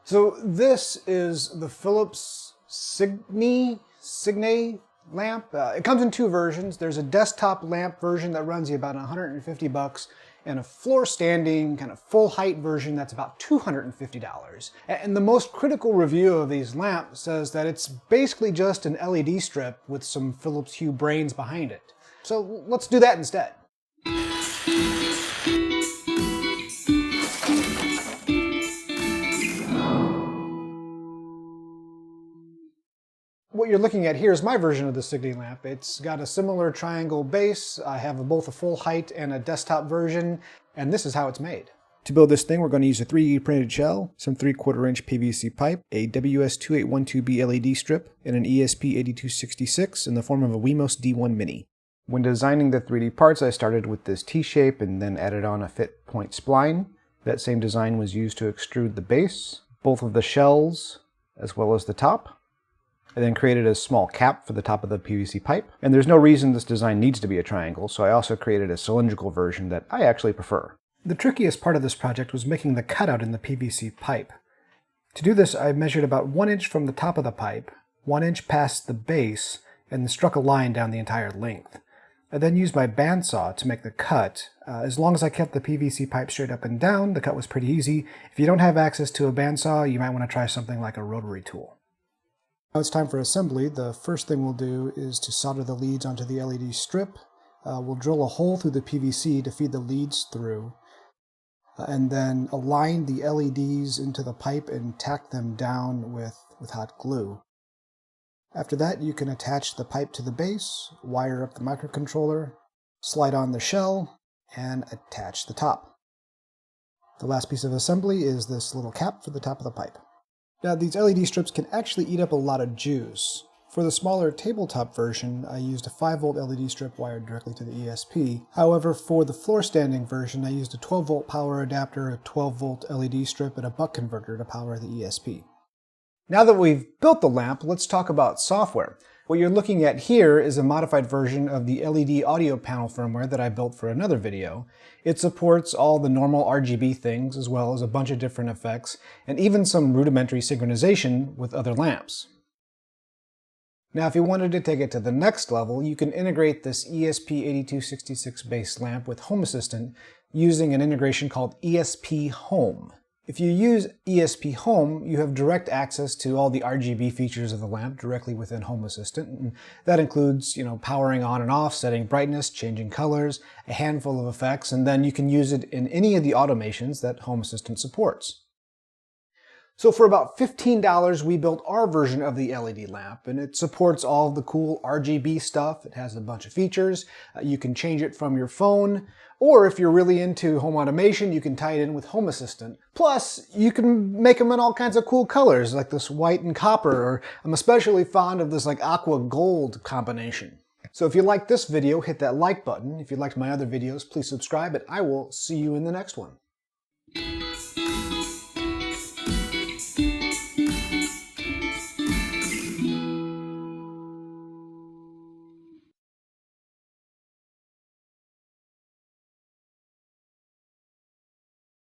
So this is the Philips Signe lamp. It comes in two versions. There's a desktop lamp version that runs you about $150 and a floor standing kind of full height version that's about $250. And the most critical review of these lamps says that it's basically just an LED strip with some Philips Hue brains behind it. So let's do that instead. What you're looking at here is my version of the Signe lamp. It's got a similar triangle base. I have both a full height and a desktop version, and this is how it's made. To build this thing, we're going to use a 3D printed shell, some 3/4 inch PVC pipe, a WS2812B LED strip, and an ESP8266 in the form of a Wemos D1 Mini. When designing the 3D parts, I started with this T-shape and then added on a fit point spline. That same design was used to extrude the base, both of the shells, as well as the top. I then created a small cap for the top of the PVC pipe, and there's no reason this design needs to be a triangle, so I also created a cylindrical version that I actually prefer. The trickiest part of this project was making the cutout in the PVC pipe. To do this, I measured about 1 inch from the top of the pipe, 1 inch past the base, and struck a line down the entire length. I then used my bandsaw to make the cut. As long as I kept the PVC pipe straight up and down, the cut was pretty easy. If you don't have access to a bandsaw, you might want to try something like a rotary tool. Now it's time for assembly. The first thing we'll do is to solder the leads onto the LED strip. We'll drill a hole through the PVC to feed the leads through, and then align the LEDs into the pipe and tack them down with hot glue. After that, you can attach the pipe to the base, wire up the microcontroller, slide on the shell, and attach the top. The last piece of assembly is this little cap for the top of the pipe. Now, these LED strips can actually eat up a lot of juice. For the smaller tabletop version, I used a 5-volt LED strip wired directly to the ESP. However, for the floor standing version, I used a 12-volt power adapter, a 12-volt LED strip, and a buck converter to power the ESP. Now that we've built the lamp, let's talk about software. What you're looking at here is a modified version of the LED audio panel firmware that I built for another video. It supports all the normal RGB things, as well as a bunch of different effects, and even some rudimentary synchronization with other lamps. Now, if you wanted to take it to the next level, you can integrate this ESP8266 base lamp with Home Assistant using an integration called ESP Home. If you use ESP Home, you have direct access to all the RGB features of the lamp directly within Home Assistant. And that includes, powering on and off, setting brightness, changing colors, a handful of effects, and then you can use it in any of the automations that Home Assistant supports. So for about $15, we built our version of the LED lamp, and it supports all the cool RGB stuff. It has a bunch of features. You can change it from your phone, or if you're really into home automation, you can tie it in with Home Assistant. Plus, you can make them in all kinds of cool colors, like this white and copper, or I'm especially fond of this aqua gold combination. So if you liked this video, hit that like button. If you liked my other videos, please subscribe, and I will see you in the next one.